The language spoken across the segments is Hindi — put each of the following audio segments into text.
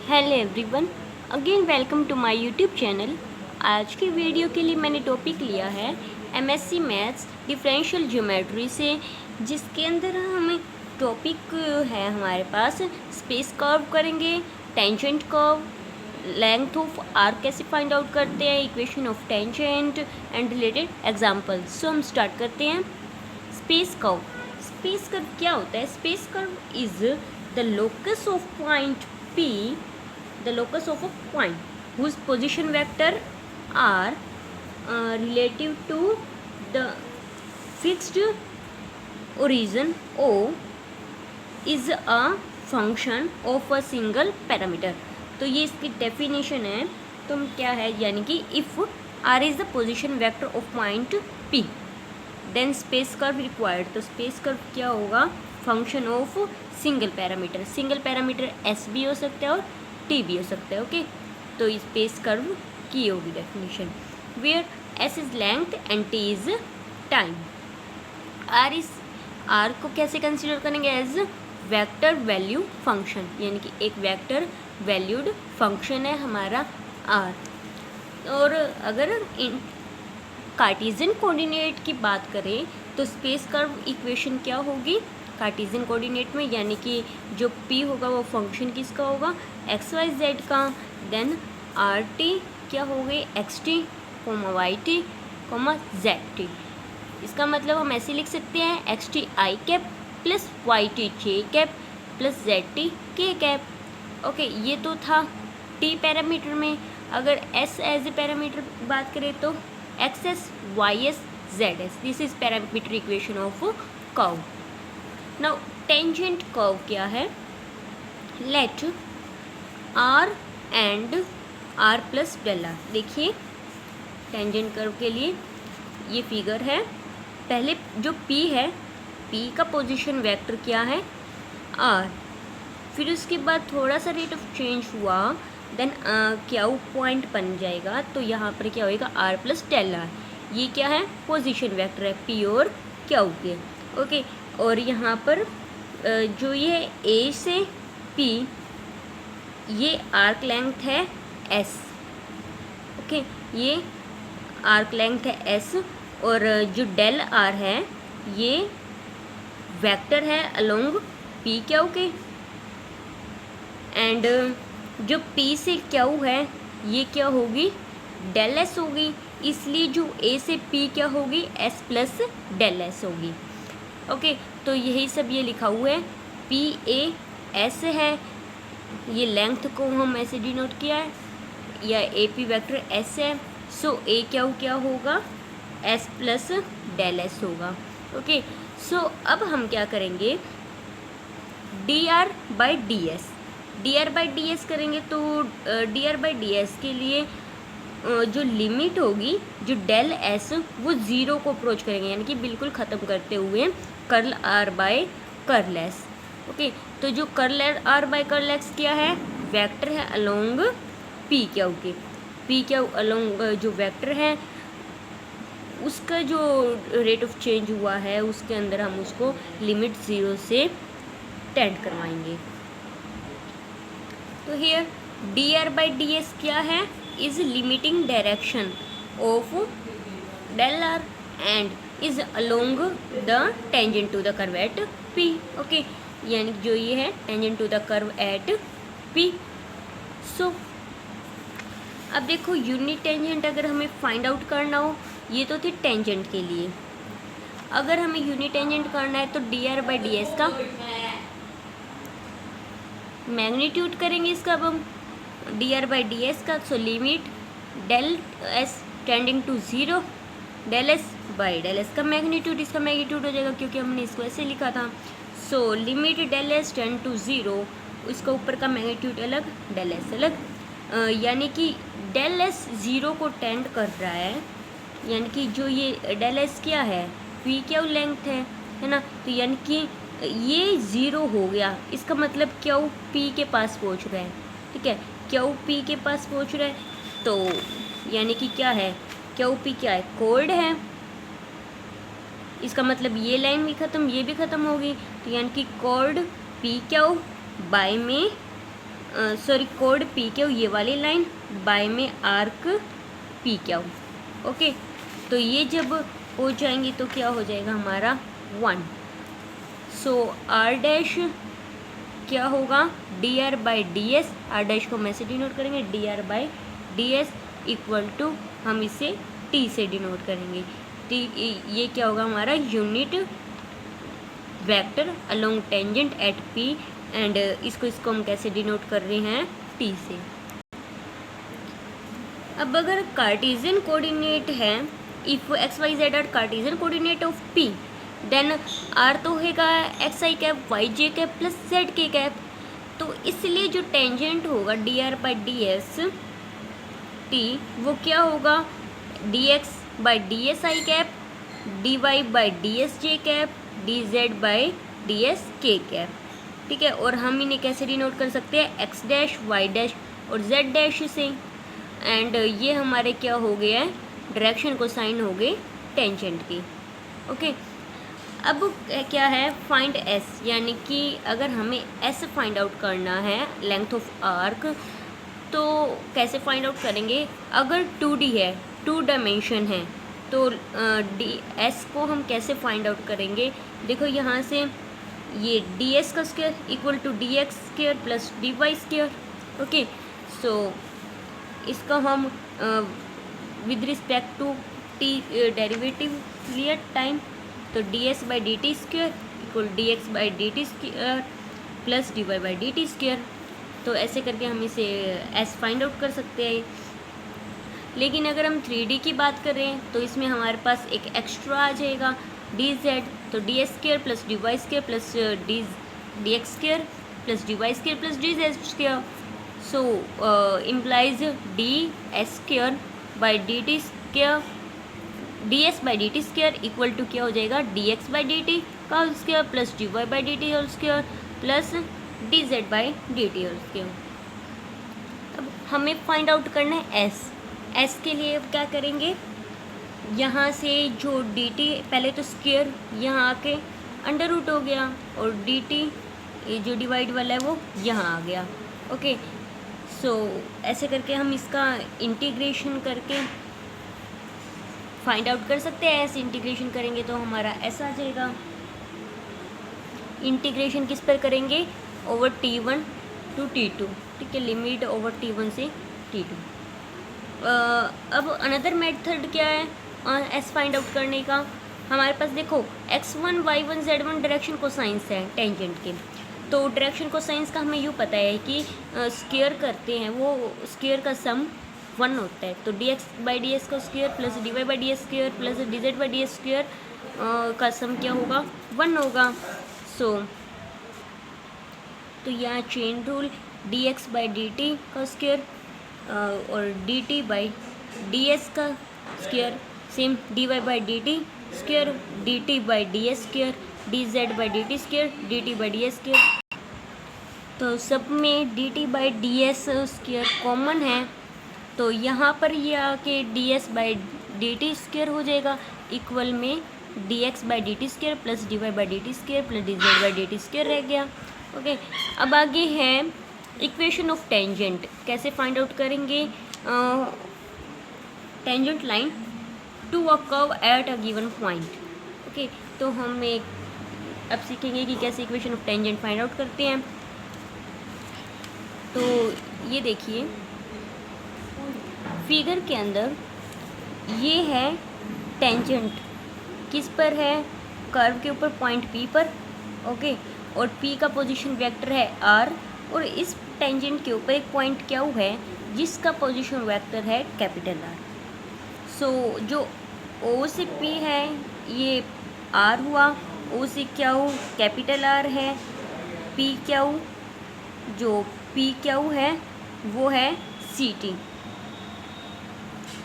Hello everyone, again welcome to my YouTube channel. आज की वीडियो के लिए मैंने टॉपिक लिया है एमएससी मैथ्स डिफरेंशियल ज्योमेट्री से, जिसके अंदर हम टॉपिक है हमारे पास स्पेस कर्व करेंगे, tangent curve, length of arc कैसे फाइंड आउट करते हैं, equation of tangent and related examples. So हम स्टार्ट करते हैं। Space curve. स्पेस कर्व क्या होता है? Space curve is the locus of point P, the locus of a point whose position vector are relative to the fixed origin O is a function of a single parameter। तो ये इसकी डेफिनेशन है। तो क्या है, यानी कि if R is the position vector of point P then space curve required. तो स्पेस कर्व क्या होगा? Function of single parameter. Single parameter S भी हो सकता है और टी भी हो सकता है। ओके, तो स्पेस कर्व की होगी definition where S is length and T is time. R को कैसे कंसिडर करेंगे? एज वेक्टर वैल्यू फंक्शन, यानी कि एक वेक्टर वैल्यूड फंक्शन है हमारा आर। और अगर इन कार्टेशियन कोऑर्डिनेट की बात करें तो स्पेस कर्व इक्वेशन क्या होगी कार्टेशियन कोऑर्डिनेट में, यानी कि जो p होगा वो फंक्शन किसका होगा? एक्स वाई जेड का। देन आर टी क्या हो गई? X T comma Y T comma Z T. इसका मतलब हम ऐसे लिख सकते हैं X T I cap plus Y T J cap plus Z T K cap. Okay, ये तो था टी पैरामीटर में। अगर एस एज ए पैरामीटर बात करें तो X S Y S Z S, this is parameter equation of curve. Now tangent curve क्या है? Let R and R plus del R. देखिए टेंजेंट कर्व के लिए ये फिगर है। पहले जो P है, P का पोजीशन वेक्टर क्या है? R। फिर उसके बाद थोड़ा सा रेट ऑफ चेंज हुआ, देन क्या वो पॉइंट बन जाएगा। तो यहाँ पर क्या होएगा? R plus del R. ये क्या है? पोजीशन वेक्टर है P और Q के। ओके, और यहाँ पर जो ये A से P, ये आर्क लेंथ है S। ओके, ये आर्क लेंथ है S, और जो डेल आर है ये वेक्टर है अलोंग P Q के। एंड जो P से Q है ये क्या होगी? डेल S होगी। इसलिए जो A से P क्या होगी? S प्लस डेल S होगी। ओके, तो यही सब ये लिखा हुआ है। P A S है, ये लेंथ को हम ऐसे डिनोट किया है, या ए पी वेक्टर S है। सो A क्या होगा? S प्लस डेल S होगा। ओके, सो अब हम क्या करेंगे? dr by d S. dr by d S करेंगे तो dr बाई डी एस के लिए जो लिमिट होगी, जो डेल एस वो ज़ीरो को अप्रोच करेंगे, यानी कि बिल्कुल ख़त्म करते हुए curl R by curl S. Okay, तो जो curl R by curl X क्या है? वेक्टर है अलोंग पी क्यू के। पी क्यू अलोंग जो वेक्टर है उसका जो रेट ऑफ चेंज हुआ है उसके अंदर हम उसको लिमिट ज़ीरो से टेंड करवाएंगे। तो here d r by d s क्या है? Is limiting direction of del r and is along the tangent to the curve at p. Okay, यानी जो ये है tangent to the curve at p. सो अब देखो यूनिट टेंजेंट अगर हमें फाइंड आउट करना हो, ये तो थी टेंजेंट के लिए। अगर हमें यूनिट टेंजेंट करना है तो d r by d s का मैग्नीट्यूड करेंगे इसका। अब हम d r by d s का, so limit del s tending to zero del s by del s का मैग्नीट्यूड, इसका मैग्नीट्यूड हो जाएगा क्योंकि हमने इसको ऐसे लिखा था। So limit del s tend to zero, इसका ऊपर का मैग्नीट्यूड अलग, डेल एस अलग, यानी कि डेल एस ज़ीरो को टेंड कर रहा है, यानी कि जो ये डेल एस क्या है? पी क्यू लेंथ है ना। तो यानी कि ये ज़ीरो हो गया, इसका मतलब क्यू पी के पास पहुंच रहा है। ठीक है, क्यू पी के पास पहुंच रहा है, तो यानी कि क्या है? क्यू पी क्या है? कोड है। इसका मतलब ये लाइन भी ख़त्म, ये भी ख़त्म होगी। तो यानी कि कोड पी क्यू बाय में सॉरी कोड पी क्यू ये वाली लाइन, बाय में आर्क पी क्यू। ओके, तो ये जब हो जाएंगी तो क्या हो जाएगा हमारा 1। सो आर डैश क्या होगा d r by d s, r dash को हम ऐसे डिनोट करेंगे d r by d s equal to हम इसे टी से डिनोट करेंगे। टी ये क्या होगा हमारा unit vector along tangent at P, and इसको हम कैसे डिनोट कर रहे हैं टी से। अब अगर कार्टेशियन कोऑर्डिनेट है, if x Y z are Cartesian coordinate of p, then r तो होगा x i cap y j cap plus z k cap. तो इसलिए जो टेंजेंट होगा d r by d s t वो क्या होगा d x by d s i cap, d y by d s j cap, d z by d s k cap. ठीक है, और हम इन्हें कैसे डिनोट कर सकते हैं एक्स डैश वाई डैश और जेड डैश से, एंड ये हमारे क्या हो गया है डायरेक्शन को साइन हो गए टेंजेंट की। ओके, अब क्या है फाइंड एस, यानी कि अगर हमें एस फाइंड आउट करना है लेंथ ऑफ आर्क, तो कैसे फाइंड आउट करेंगे। अगर 2D है, 2 डायमेंशन है, तो डी एस को हम कैसे फाइंड आउट करेंगे। देखो यहाँ से ये डी एस का square equal to d x square plus d y square. Okay, so इसका हम with respect to t derivative लिया टाइम, तो d s by d t square equal d x by d t square plus d y by d t square. तो ऐसे करके हम इसे एस फाइंड आउट कर सकते हैं। लेकिन अगर हम 3D की बात करें तो इसमें हमारे पास एक एक्स्ट्रा आ जाएगा डी जेड, तो d s square plus d y square plus d x square plus d y square plus d z square. So implies d s square by d t square, d s by d t square equal to क्या हो जाएगा d x by d t का whole square plus d y by d t whole square plus d z by d t whole square. अब हमें फाइंड आउट करना है एस। एस के लिए क्या करेंगे, यहाँ से जो डी टी पहले तो स्क्वायर यहाँ आके अंडर रूट हो गया, और डी टी ये जो डिवाइड वाला है वो यहाँ आ गया। ओके, सो ऐसे करके हम इसका इंटीग्रेशन करके फाइंड आउट कर सकते हैं। ऐसे इंटीग्रेशन करेंगे तो हमारा ऐसा आ जाएगा। इंटीग्रेशन किस पर करेंगे ओवर T1 टू T2। ठीक है, लिमिट ओवर T1 से T2। अब अनदर मेथड क्या है एस फाइंड आउट करने का। हमारे पास देखो x1 y1 z1 direction cosines है टेंजेंट के, तो डायरेक्शन कोसाइंस का हमें यूँ पता है कि स्क्वायर करते हैं वो स्क्वायर का सम 1 होता है। तो d x by d s का square plus d y by d s square plus d z by d s square का सम क्या होगा 1 होगा। सो तो यहाँ chain rule d x by d t का स्क्वायर और d t by d s का square, same d y by d t square, d t by d s square, d z by d t square, d t by d s square. तो सब में d t by d s square common है, तो यहाँ पर ये आके d s by d t square हो जाएगा इक्वल में d x by d t square plus d y by d t square plus d z by d t square रह गया। ओके, अब आगे है इक्वेशन ऑफ टेंजेंट। कैसे फाइंड आउट करेंगे tangent line to a curve at a given point. Okay, तो हम अब सीखेंगे कि कैसे equation of tangent find out करते हैं। तो ये देखिए फिगर के अंदर ये है टेंजेंट, किस पर है कर्व के ऊपर पॉइंट पी पर। ओके, और पी का पोजीशन वेक्टर है आर, और इस टेंजेंट के ऊपर एक पॉइंट क्यू है जिसका पोजीशन वेक्टर है कैपिटल आर। सो जो ओ से पी है ये आर हुआ, ओ से क्यू कैपिटल आर है, पी क्यू जो पी क्यू है वो है सी टी।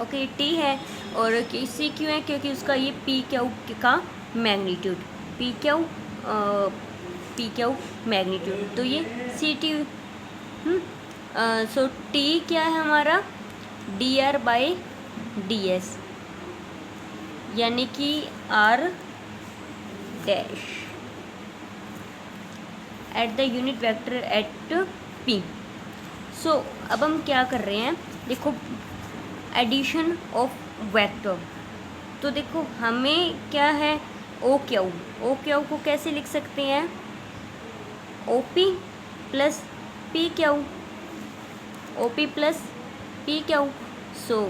ओके, टी है और सी क्यू है क्योंकि उसका ये पी क्यू का मैग्नीट्यूड, पी क्यू मैग्नीट्यूड, तो ये सी टी। सो टी क्या है हमारा d r by d s, यानी कि r dash at the unit vector at p. सो अब हम क्या कर रहे हैं, देखो एडिशन ऑफ वेक्टर। तो देखो हमें क्या है, ओ क्यू को कैसे लिख सकते हैं, o p plus p q, o p plus p q. So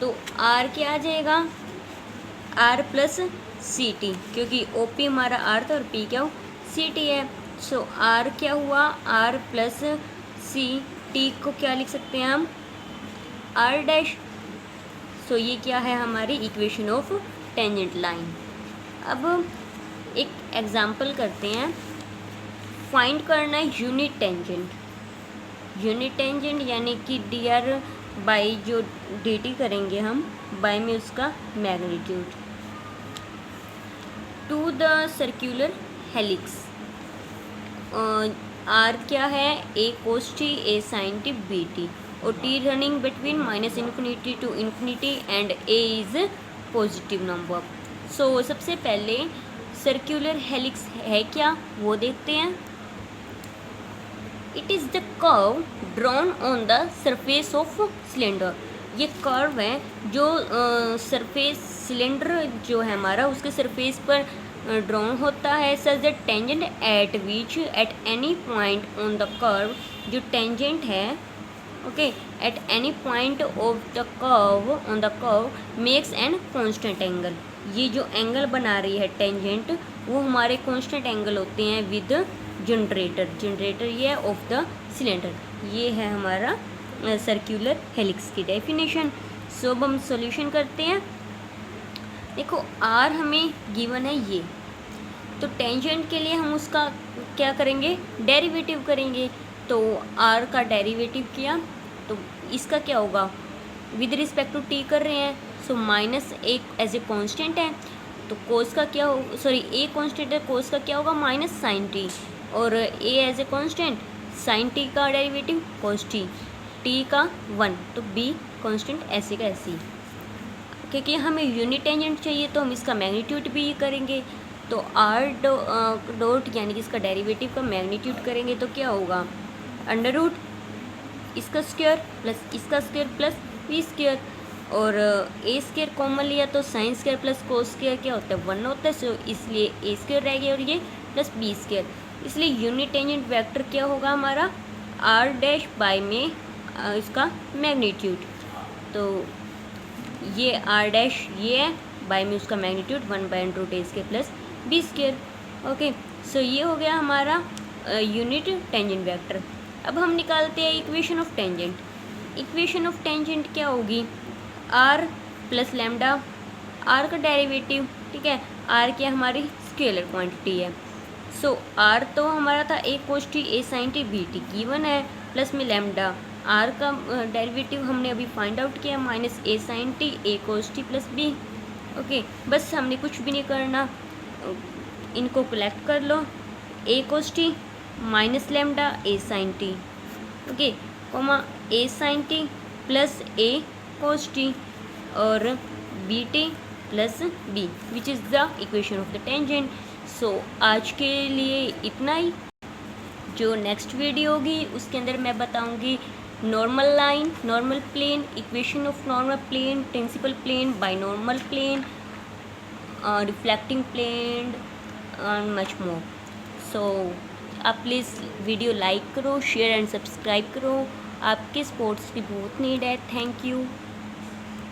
तो आर क्या आ जाएगा, आर प्लस सी टी, क्योंकि ओ पी हमारा आर था और पी क्यू सी टी है। सो आर क्या हुआ, आर प्लस सी टी को क्या लिख सकते हैं हम, आर डैश। सो ये क्या है हमारी इक्वेशन ऑफ टेंजेंट लाइन। अब एक एग्जांपल करते हैं, फाइंड करना है यूनिट टेंजेंट। यूनिट टेंजेंट यानी कि डी आर बाई जो डी टी करेंगे हम, बाई में उसका magnitude to the circular helix. R क्या है, a cos t a sine t b t, और t running between minus infinity to infinity and a is positive number. सो सबसे पहले सर्क्यूलर हेलिक्स है क्या वो देखते हैं। It is the curve drawn on the surface of cylinder. ये कर्व है जो सरफेस सिलेंडर जो है हमारा उसके सरफेस पर ड्रॉन होता है। सच the tangent at which at any point on the curve, जो टेंजेंट है okay at any point of the curve on the curve makes an constant angle. ये जो एंगल बना रही है टेंजेंट वो हमारे कांस्टेंट एंगल होते हैं विद जनरेटर ये है ऑफ द सिलेंडर। ये है हमारा सर्क्यूलर हेलिक्स की डेफिनेशन। सो अब हम सॉल्यूशन करते हैं। देखो आर हमें गिवन है ये, तो टेंजेंट के लिए हम उसका क्या करेंगे, डेरिवेटिव करेंगे। तो आर का डेरिवेटिव किया तो इसका क्या होगा, विद रिस्पेक्ट टू टी कर रहे हैं, सो माइनस एक एज ए कॉन्स्टेंट है तो कोस का क्या हो, सॉरी ए कॉन्स्टेंट है, कोस का क्या होगा माइनस साइन टी, और a as a constant, sine t का डेरिवेटिव कोस टी का 1, तो बी कॉन्स्टेंट ऐसे का ऐसे ही। क्योंकि हमें यूनिट टेंजेंट चाहिए तो हम इसका मैग्नीट्यूड भी करेंगे। तो आर डॉट यानी कि इसका डेरिवेटिव का मैग्नीट्यूड करेंगे तो क्या होगा, अंडर रूट इसका स्क्वायर प्लस इसका स्क्वायर प्लस बी स्क्वायर, और ए स्क्वायर कॉमन लिया तो sine square plus cos square क्या होता है 1 होता है। सो इसलिए ए स्क्वायर रह गया और ये प्लस बी स्क्वायर। इसलिए यूनिट टेंजेंट वेक्टर क्या होगा हमारा, आर डैश बाय में इसका मैग्नीट्यूड, तो ये आर डैश ये है, बाय में उसका magnitude 1/√a square plus b square. Okay so ये हो गया हमारा यूनिट टेंजेंट वेक्टर। अब हम निकालते हैं equation of tangent. Equation of tangent क्या होगी, आर प्लस लैम्डा, आर का डेरिवेटिव, ठीक है, आर क्या हमारी स्केलर क्वांटिटी है। सो आर तो हमारा था a cos t a sine t b t given है, प्लस में लैम्डा, आर का डेरिवेटिव हमने अभी फाइंड आउट किया minus a sine t a cos t plus b. Okay बस हमने कुछ भी नहीं करना, इनको कलेक्ट कर लो, a cos t minus lambda a sine t, okay comma a sine t plus a cos t और b t plus b which is the equation of the tangent. So आज के लिए इतना ही। जो नेक्स्ट वीडियो होगी उसके अंदर मैं बताऊंगी normal line, normal plane, equation of normal plane, principal plane, binormal plane, reflecting plane and much more. So आप प्लीज़ वीडियो लाइक करो, शेयर एंड सब्सक्राइब करो, आपके सपोर्ट्स की बहुत नीड है। Thank you.